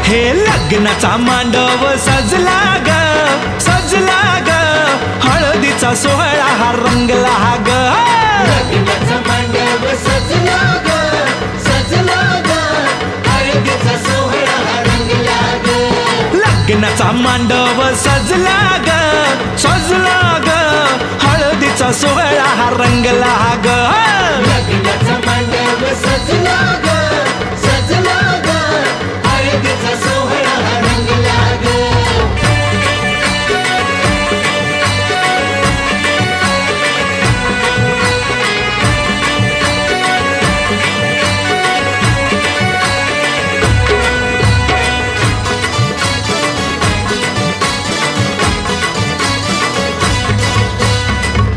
हे लग्नाचा मांडव सजला ग सजला ग हळदीचा सोहळा हा रंगला ग लग्नाचा मांडव सजला ग सजला ग हळदीचा सोहळा हा रंगला ग लग्नाचा मांडव सजला ग सजला ग हळदीचा सोहळा हा रंगला ग लग्नाचा मांडव सजला ग सजला ग हळदीचा सोहळा हा रंगला ग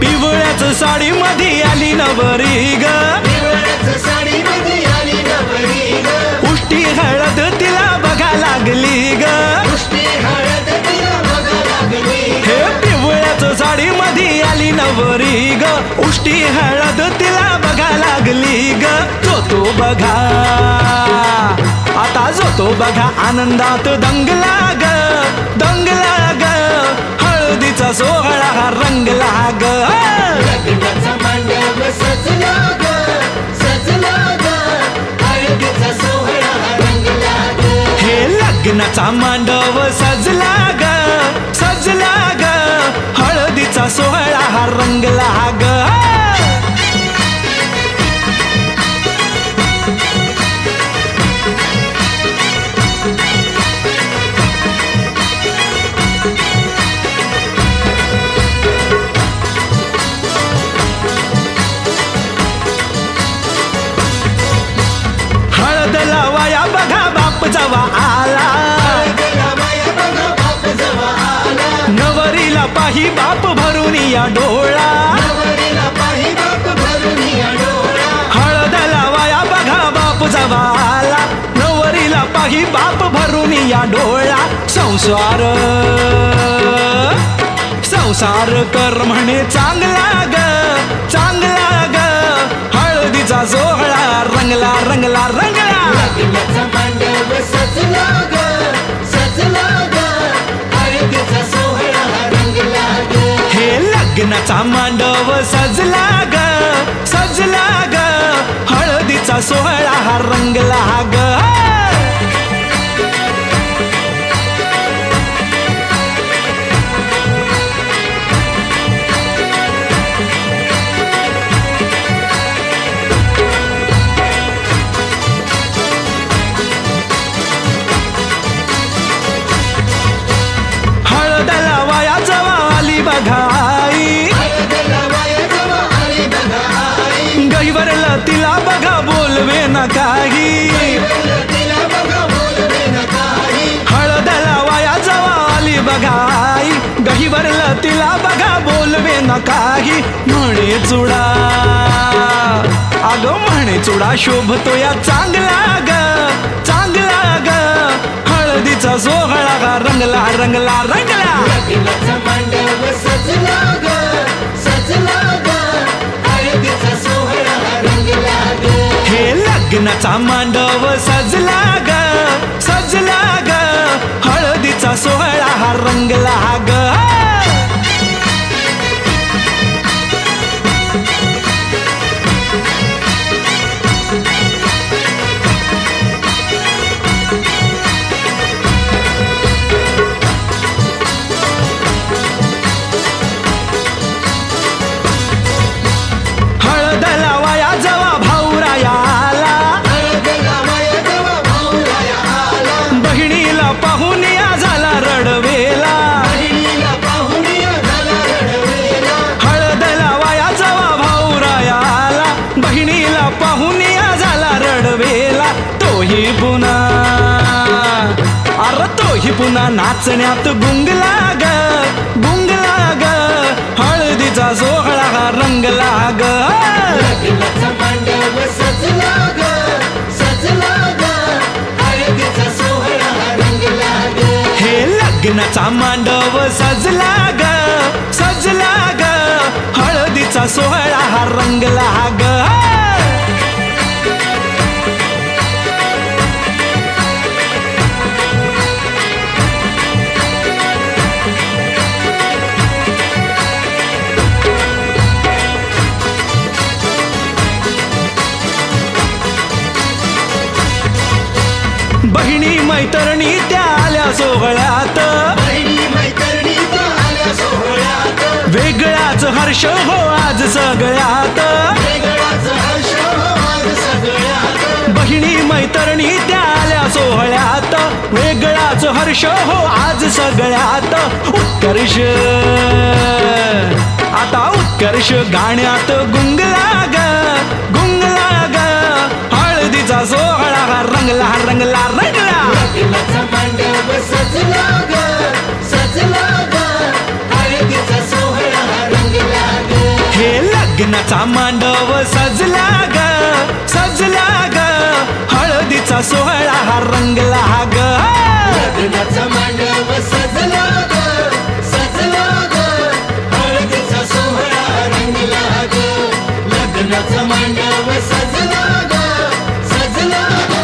पिवळ्याच साडी मध्ये आली नवरी ग पिवळ्याच साडी मध्ये आली नवरी ग उष्टी हळद तिला बघा लागली ग उष्टी हळद तिला बघा लागली हे पिवळ्याच साडी मध्ये आली नवरी ग उष्टी हळद तिला बघा लागली ग जो बघा आता जो बघा आनंदात दंगला ग दंगला ग हळदीचा सोहळा हा रंगला ग लग्नाचा मांडव सजला ग सजला ग हळदीचा सोहळा हा रंगला ग हे लग्नाचा मांडव सजला ग सजला ग हळदीचा सोहळा हा रंगला ग हळद लावाया बघा बाप जवा आला लावाया बघा बाप जवा आला नवरीला पाही बाप भरून या डोळा नवरीला पाही बाप भरून या डोळा हळद लावाया बघा बाप जवा आला नवरीला पाही बाप भरून या डोळा संसार संसार कर म्हणे चांगला ग चांगला ग हळदीचा सोहळा रंगला रंगला रंगला लग्नाचा मांडव सजला ग सजला ग हळदीचा सोहळा हा रंगला ग हे लग्नाचा मांडव सजला ग सजला ग हळदीचा सोहळा हा रंगला ग हळद लावाया जवा आली बघाई हळद लावाया जवा आली बघा आई गहिवरला तिला बघा बोलवे न काही तिला बघा बोलवे न काही हळद लावाया जवा आली बघाई गहिवरला तिला बघा बोलवे न काही म्हणे चुडा अग म्हणे चुडा शोभतो या चांगला ग चांगला ग हळदीचा सोहळा गा रंगला रंगला रंगला लग्नाचा मांडव सजला ग सजला ग हळदीचा सोहळा हा रंगला ग हे लग्नाचा मांडव सजला ग सजला ग हळदीचा सोहळा हा रंगला ग हळद लावाया जवा भाऊराया आला हळद लावाया जवा भाऊराया आला बहिणीला पाहून या झाला रडवेला बहिणीला पाहून या झाला रडवेला हळद लावाया जवा भाऊराया आला बहिणीला पाहून या झाला रडवेला तोही पुन्हा अरे तोही पुन्हा नाचण्यात गुंगला ग गुंगला ग हळदीचा सोहळा हा रंगला ग लग्नाचा मांडव सजला ग सजला ग हळदीचा सोहळा हा रंगला ग हे लग्नाचा मांडव सजला ग सजला ग हळदीचा सोहळा हा रंगला ग मैत्रिणी त्या आल्या सोहळ्यात, बहिणी मैत्रिणी त्या आल्या सोहळ्यात, वेगळाच हर्ष हो आज सगळ्यात, वेगळाच हर्ष हो आज सगळ्यात, बहिणी मैत्रिणी त्या आल्या सोहळ्यात, वेगळाच हर्ष हो आज सगळ्यात. उत्कर्ष आता उत्कर्ष गाण्यात गुंगला ग गुंगला ग, हळदीचा सोहळा रंगला रंगला रंगला. लग्नाचा मांडव सजला ग सजला ग, हळदीचा सोहळा रंगला ग. हे लग्नाचा मांडव सजला ग सजला ग, हळदीचा सोहळा रंगला ग. लग्नाचा मांडव सजला ग सजला ग, हळदीचा सोहळा रंगला ग. लग्नाचा मांडव सजला ग सजला ग.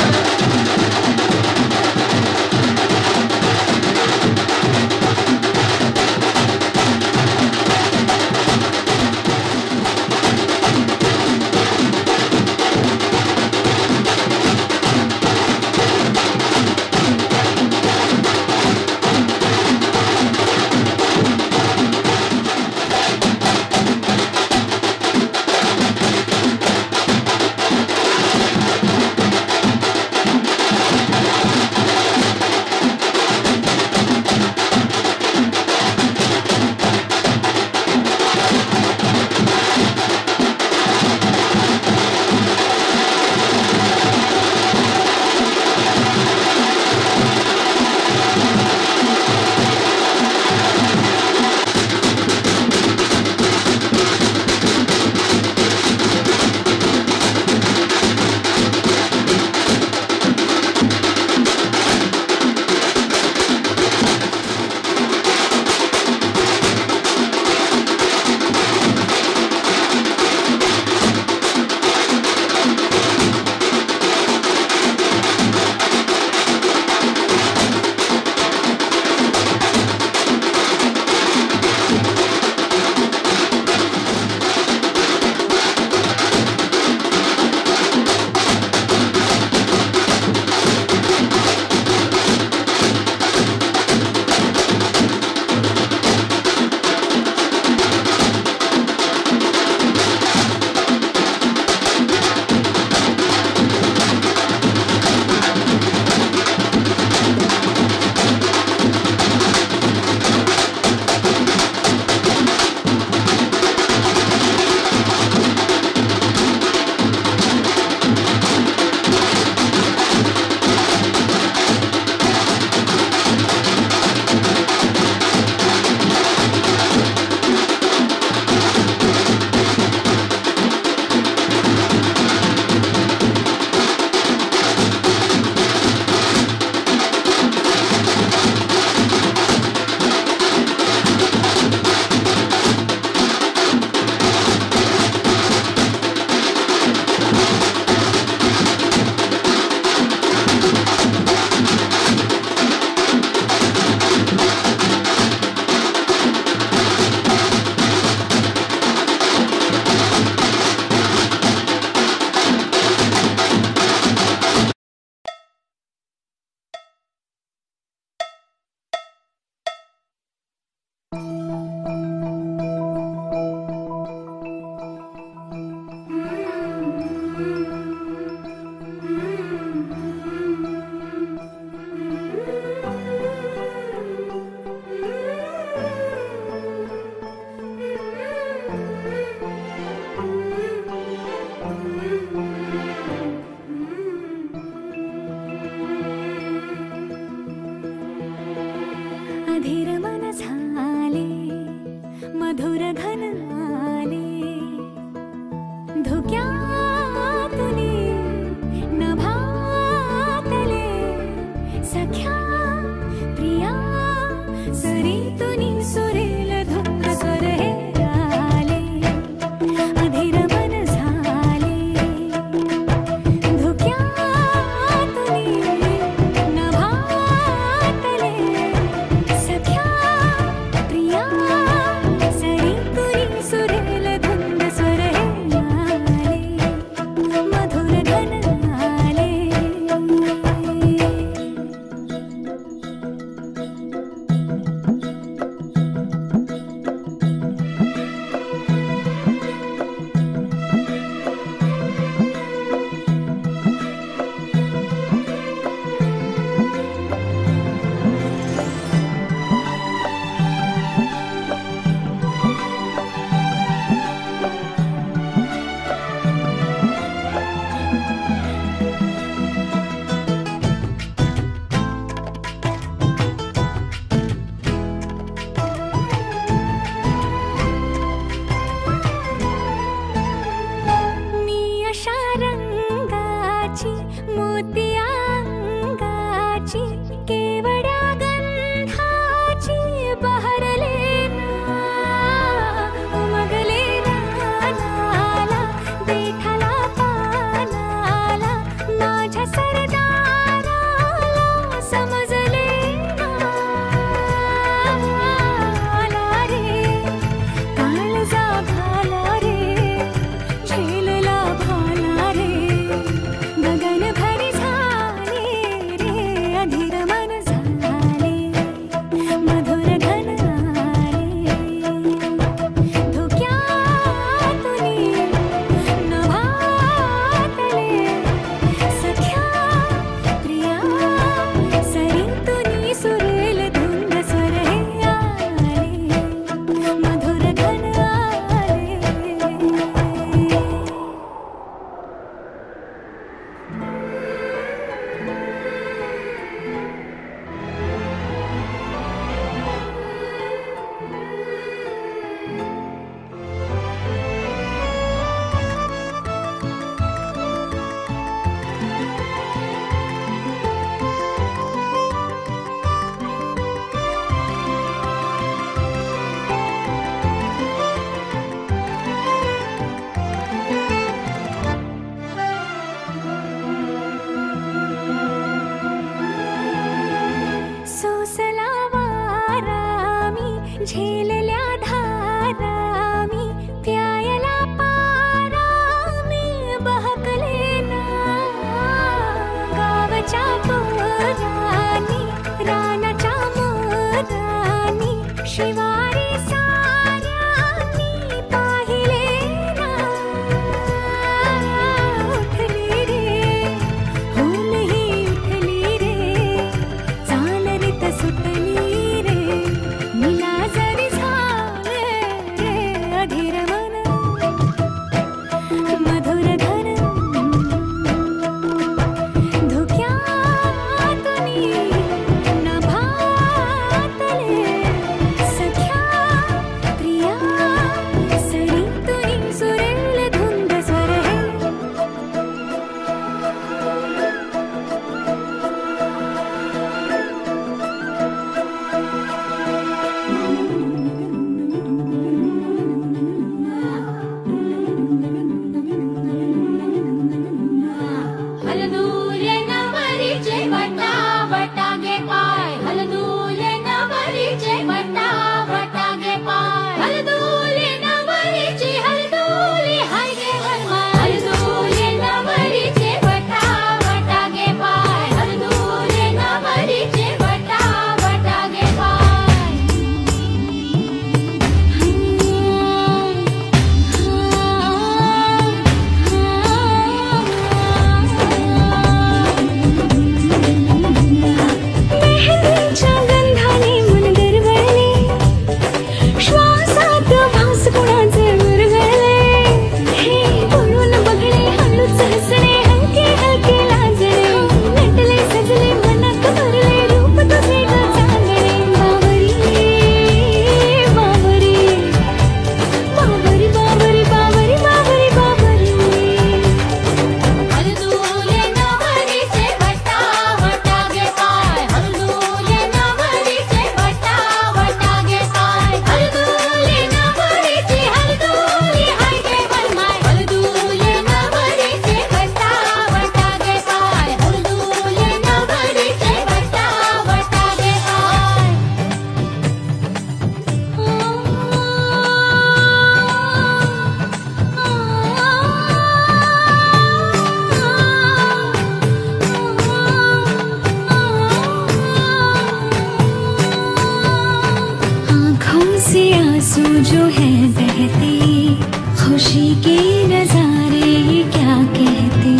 के नजारे ये क्या कहते,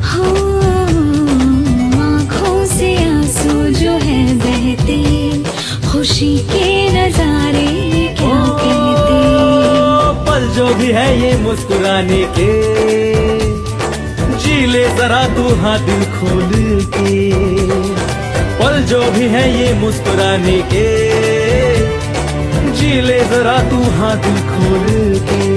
हो आँखों से आंसू जो है बहते, खुशी के नजारे ये क्या कहते। पल जो भी है ये मुस्कुराने के, जी ले जरा तू हाँ दिल खोल के। पल जो भी है ये मुस्कुराने के, जी ले जरा तू हाँ दिल खोल के।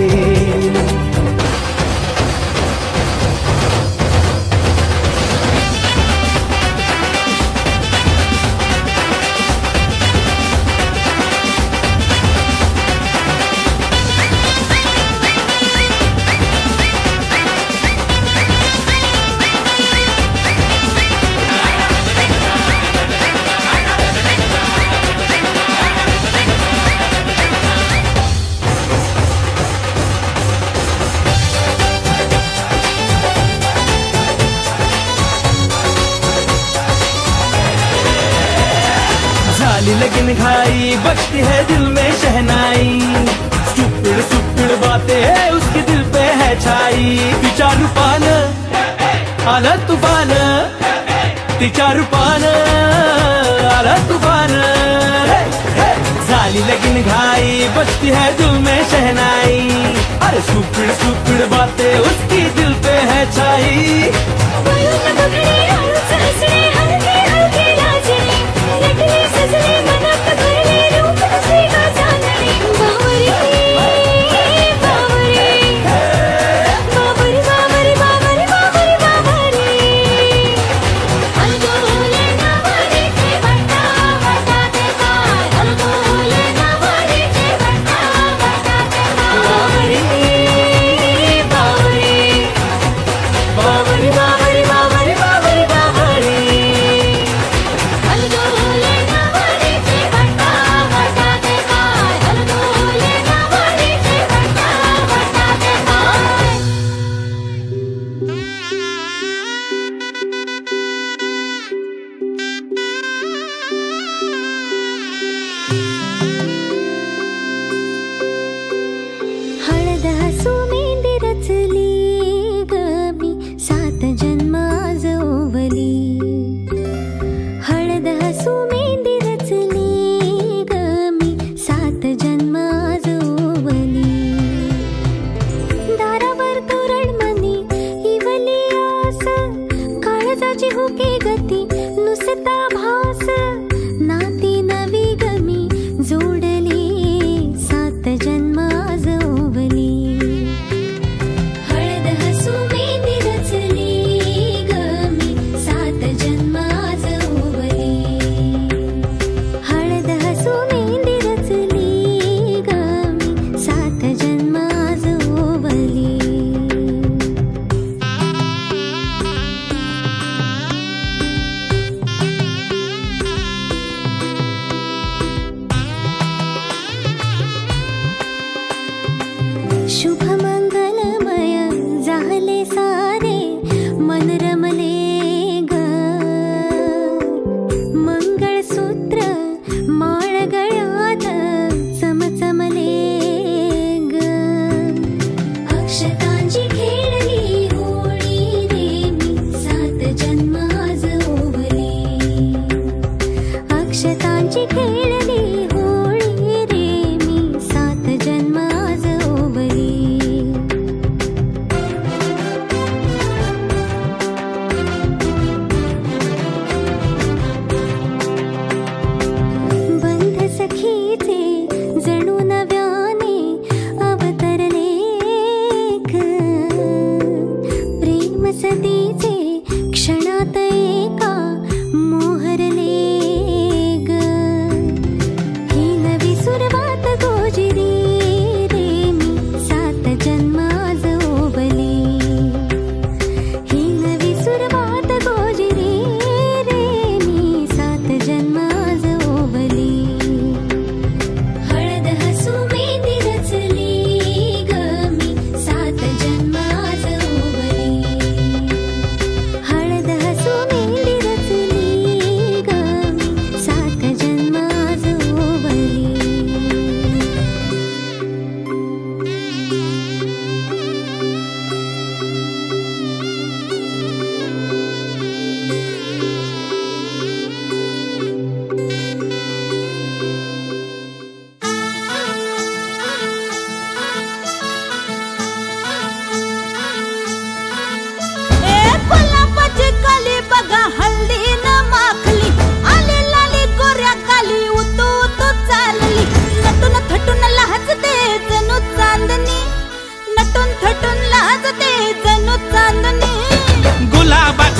जाली लेकिन खाई बजती है दिल में शहनाई, स्टूपिड स्टूपिड बातें है उसके दिल पे है छाई। तिचा रूपान आला तूफान, तिचा रूपान आला तूफान। जाली लेकिन घाई बजती है दिल में शहनाई, अरे स्टूपिड स्टूपिड बातें उसकी दिल पे है छाई। बावरी बावरी बावरी बावरी बावरी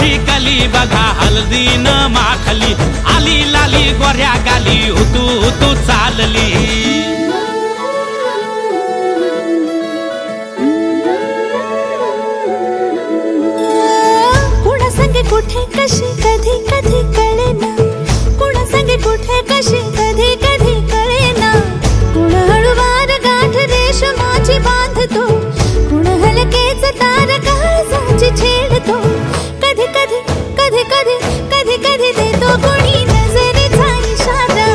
गुलाबाची कली बघा हळदीन माखली, आली लाली गोऱ्या गाली उतू उतू चालली. कुणा संगे कुठे कशी कधी कधी कळेना, कुणा संगे कुठे कशी कधी कधी कळेना. कुण हळूवार गाठ रेशमाची बांधतो, कुण हलकेच तार काळजाची छेडतो. कधी कधी कधी कधी कधी कधी देतो कुणी नजरेचा इशारा,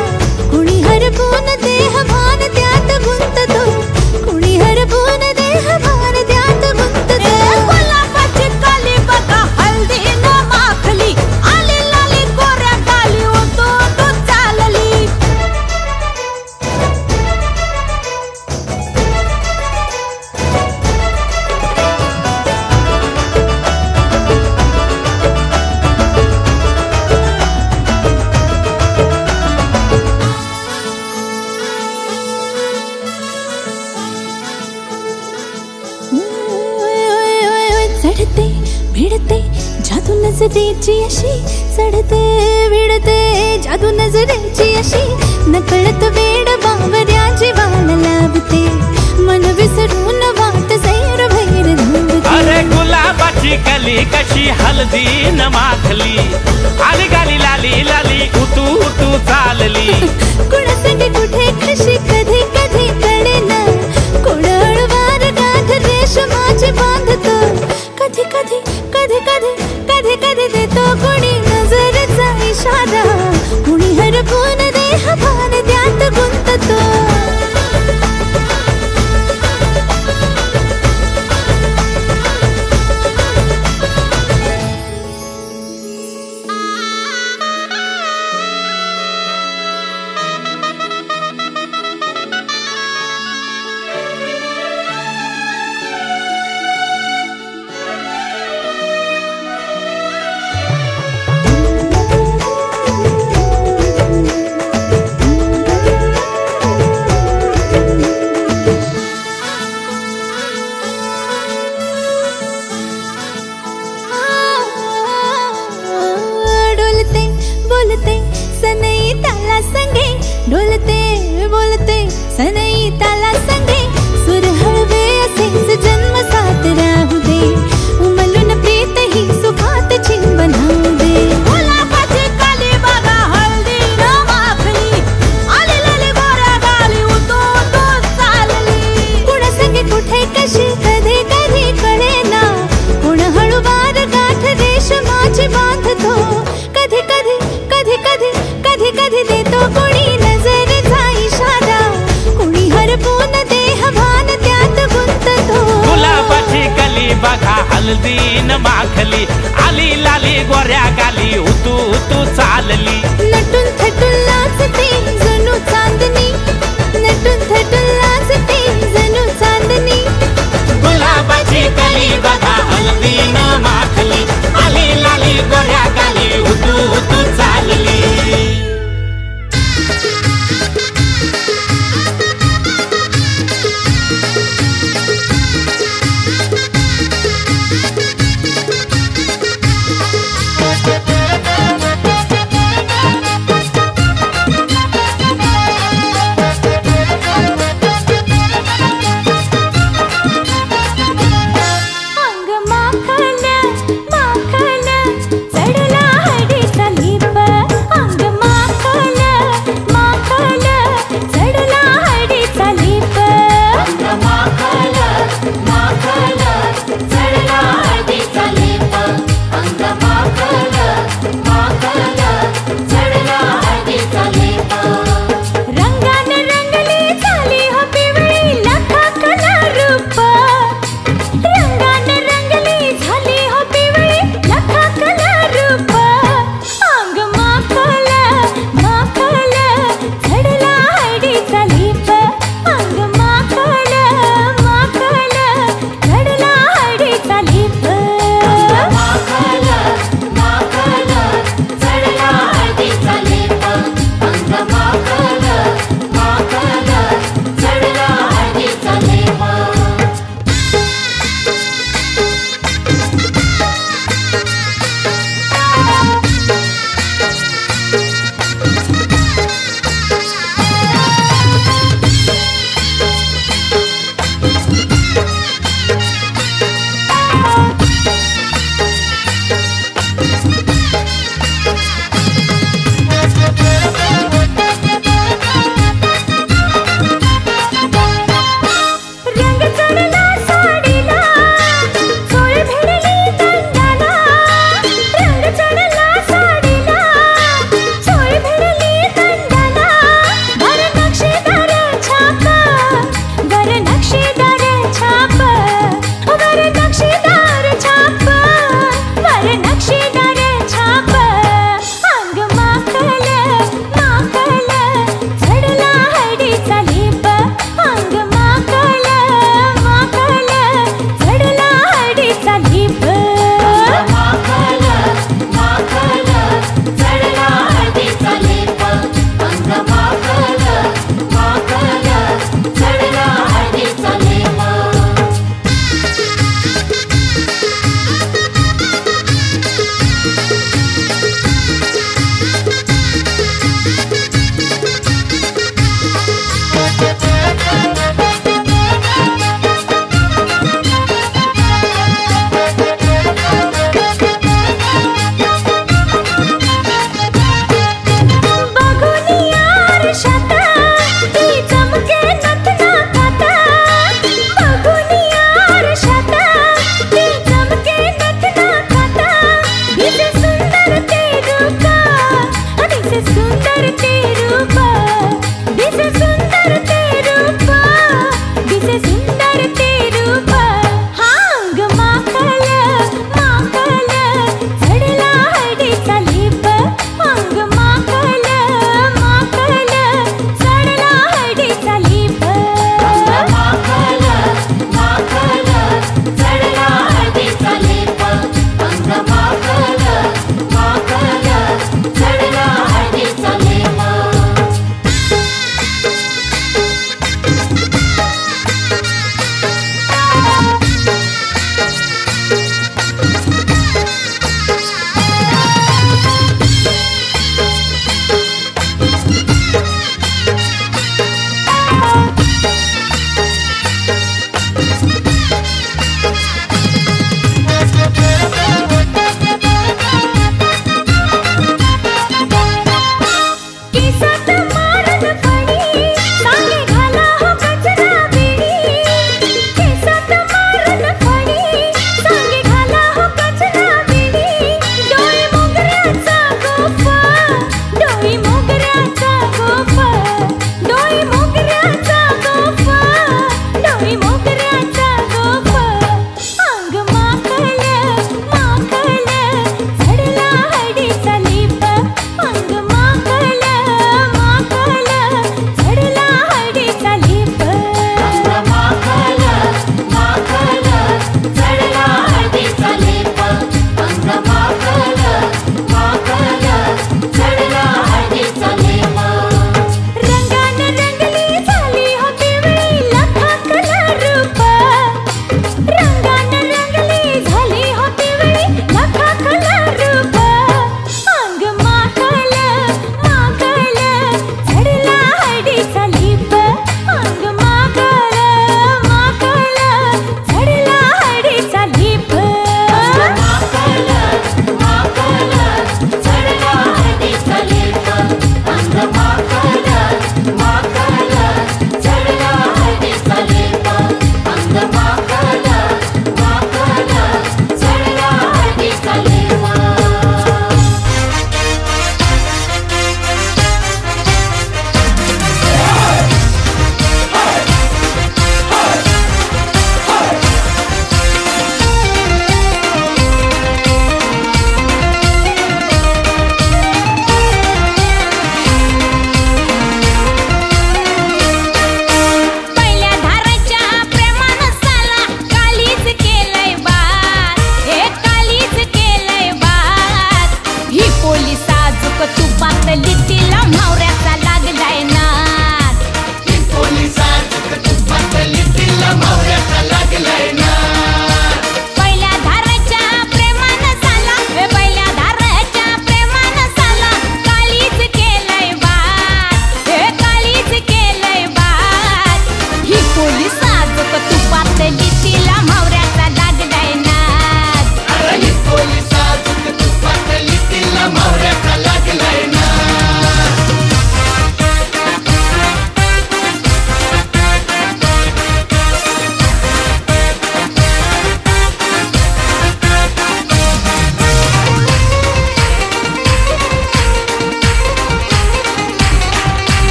कुणी हरपून देह भान त्यात गुंततो, कुणी हरपून देह भान त्यात गुंततो. गुलाबाची कली बघा हळदीन माखली, आली लाली गोऱ्या गाली उतू उतू चालली. चढते भिडते जादू नजरेची अशी, चढते भिडते जादू नजरेची अशी. नकळत वेड बावऱ्या जीवाला लावते, मन विसरून वाट सैर भैर धावते. अरे गुलाबाची कली कशी हळदीन माखली, आली गाली लाली लाली उतू उतू चालली. कुणा संगे कुठे कशी कधी कधी कळेना, कुण हळूवार गाठ रेशमाची बांधतो. कधी कधी कधी कधी कधी कधी देतो कुणी नजरेचा इशारा, कुणी हरपून देह भान त्यात गुंततो. डोलते बोलते सनई ताला संगे, डोलते बोलते सनई ताला संगे. सुर हळवे असेच जन्म साथ राहू दे, उमलून प्रीत ही सुखात चिंबन होऊ दे. गुलाबाची कली बघा हळदीन माखली, आली लाली गोऱ्या गाली उतू उतू चालली. कुणा संगे कुठे कशी कधी कधी कळेना, कुण हळूवार गाठ रेशमाची बांधतो. कधी कधी कधी कधी कधी कधी देतो कुणी नजरेचा इशारा, कुणी हरपून देह भान त्यात गुंततो. गुलाबाची कली बघा हळदीन माखली, आली लाली गोऱ्या गाली उतू उतू चालली. नटून थटून लाजते जणू चांदणी, नटून थटून लाजते जणू चांदणी. गुलाबाची कली बघा हळदीन माखली, आली लाली गोऱ्या गाली उतू उतू चालली.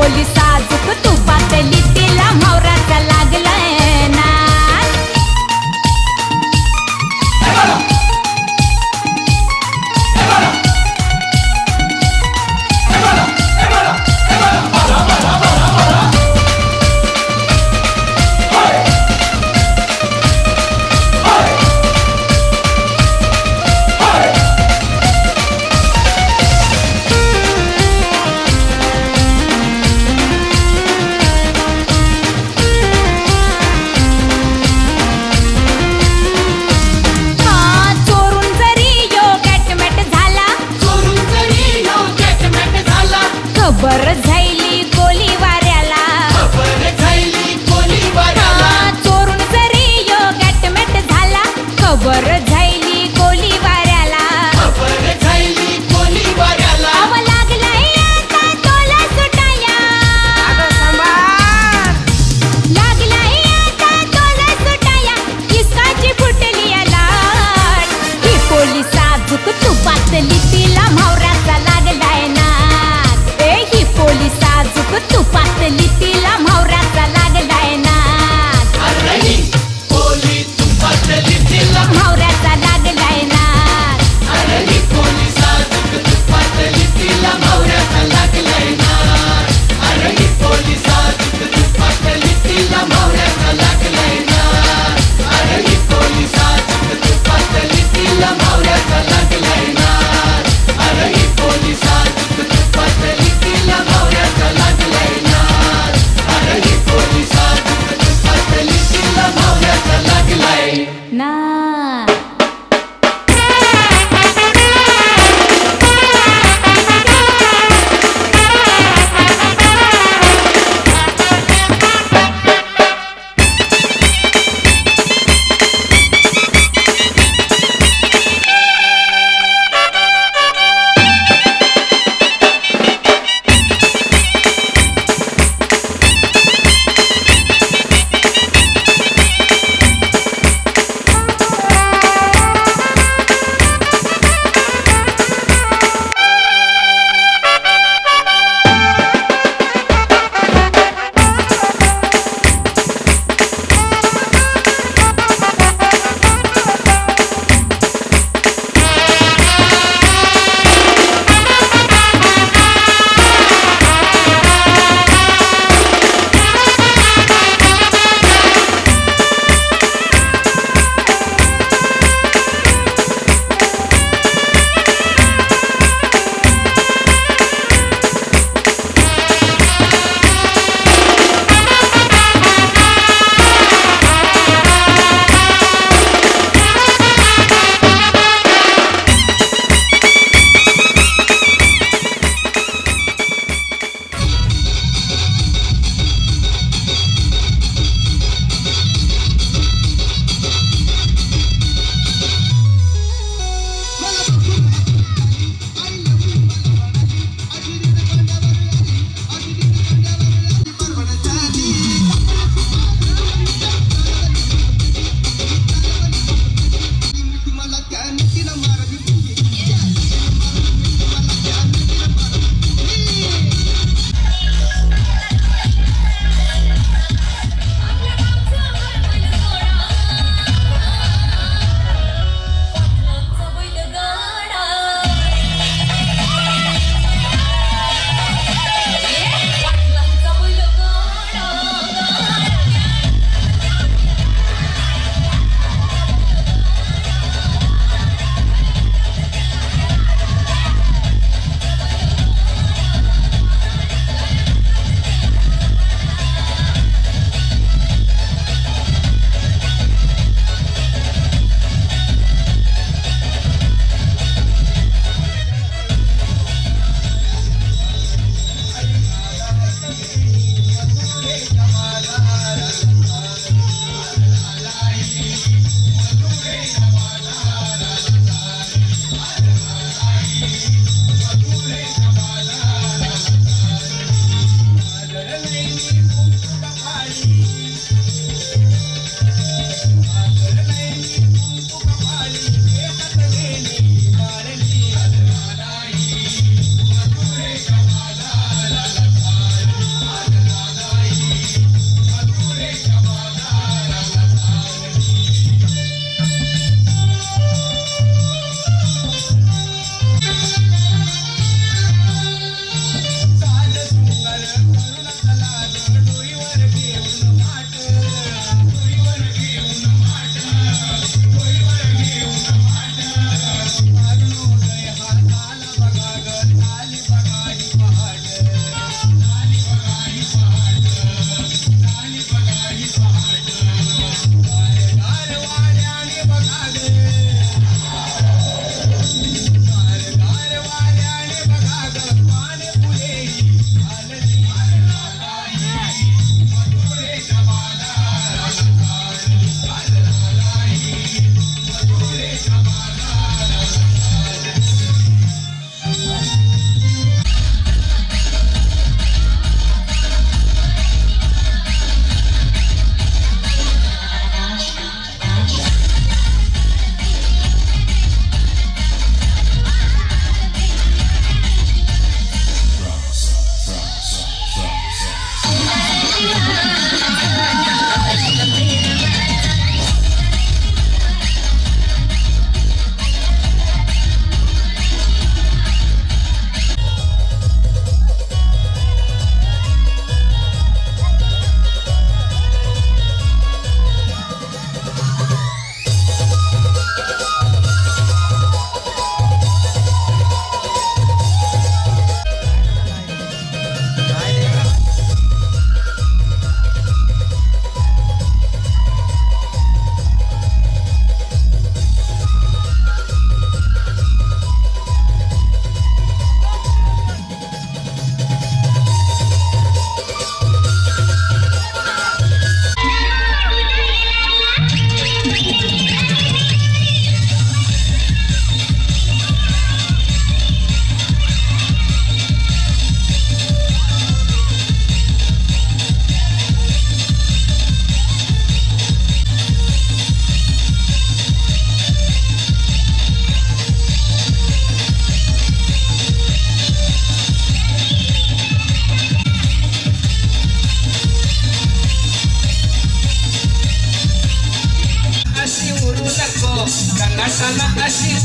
पोली साजूक तुपातली तिला म्हावराचा लागलाय ना खबर झाली गोली वाऱ्याला चोरून जरी यो गॅटमॅट झाला खबर झाली गोली वाऱ्याला अव लागलाय आता तोला सुटाया लागलाय आता तोला सुटाया किसकाची फुटली लाट ही पोलीस साजूक तुपातली तिला म्हावराचा लागलाय ना ही पोली साजूक तुपातली तिला म्हावराचा लागलाय ना म्हावराचा लागलाय ना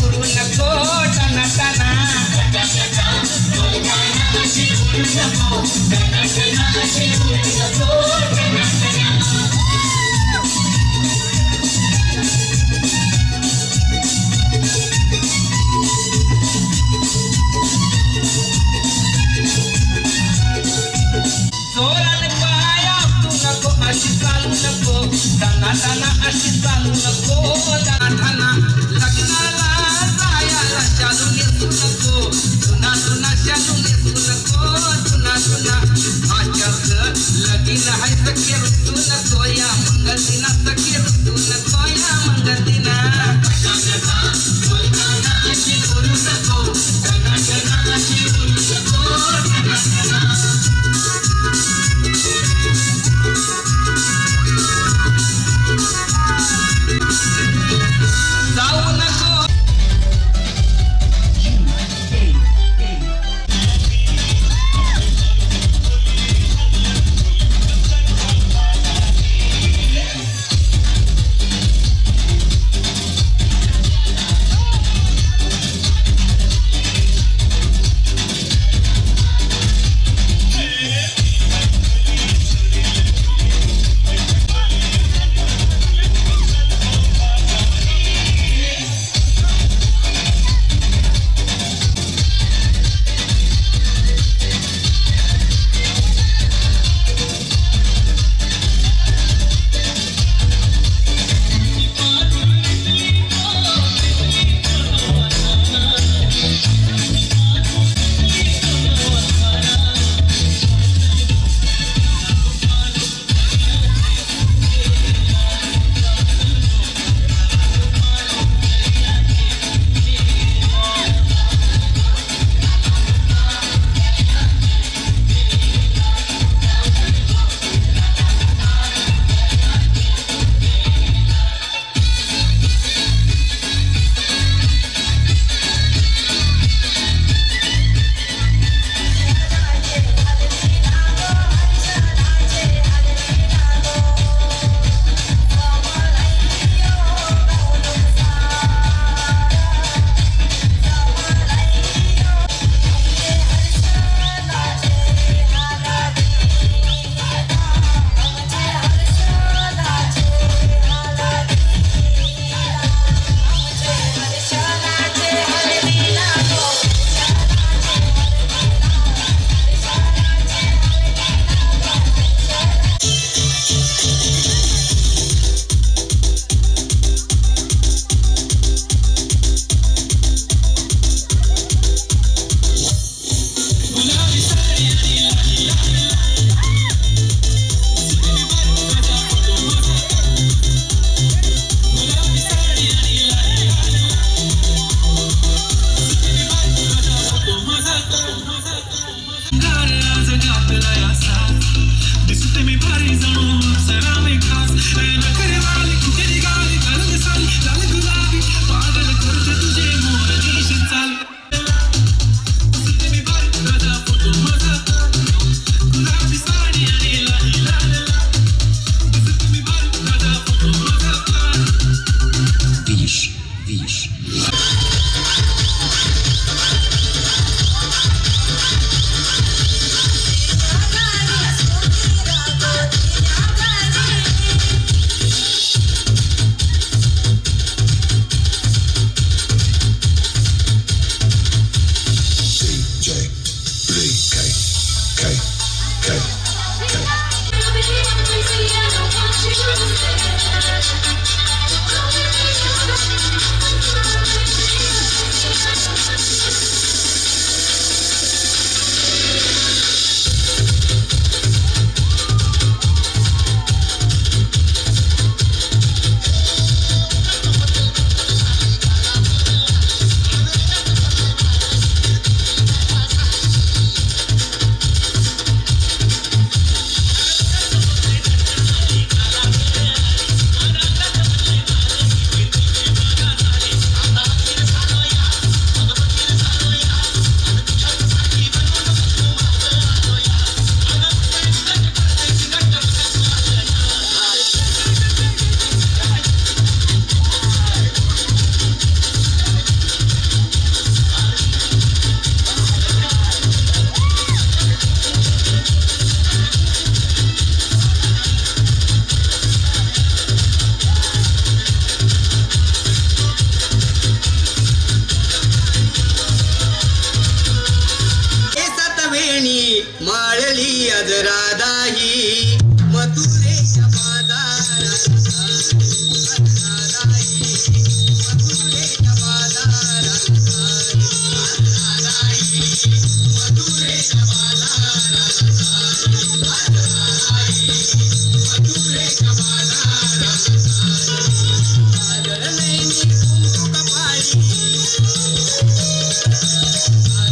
उरू नको टना टना जोराने पाया तू नको अशी चालू नको टना टना अशी चालू नको टना टना लग्नाला जायला चालू नेसू नको जुना जुना चालू नेसू नको जुना जुना आजचं लगीन हाय सखे ऋतू नको या मंगलदिना सखे ऋतू नको या मंगलदिना अशी बोलू नको टना टना अशी बोलू नको टना टना जाऊ नको आज राधाई मथुरेच्या बाजारात मथुरेच्या बाजारात मथुरेच्या बाजारात मथुरेच्या बाजारात आदळलेली कुंकू कपाळी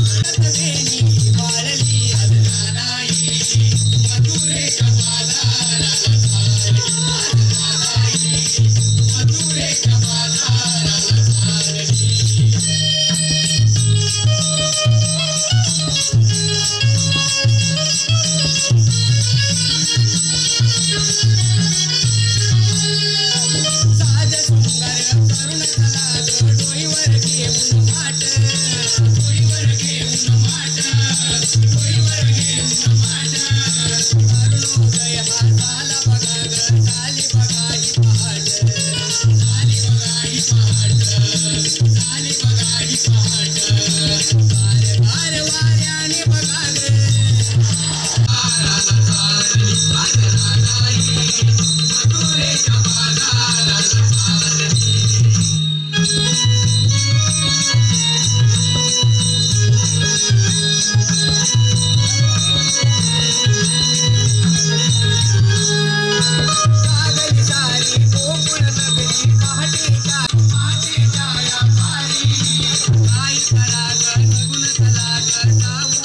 आदळलेली वाळली आज राधाई मथुरेच्या बाजारात मथुरेच्या बाजारात साज सुंदर तरुण कला डोईवर घेऊन माट डोईवर घेऊन माट डोईवर घेऊन माट अरुणोदय हा झाला बघा ग झाली बघा ही पहाट झाली बघा ही पहाट झाली बघा ही पहाट वारे वारे वाऱ्याने बघा मथुरेच्या बाजारात जागली सारी गोकुळ नगरी पहाटेच्या या पारी काय करा ग नगुन कला ग जाऊ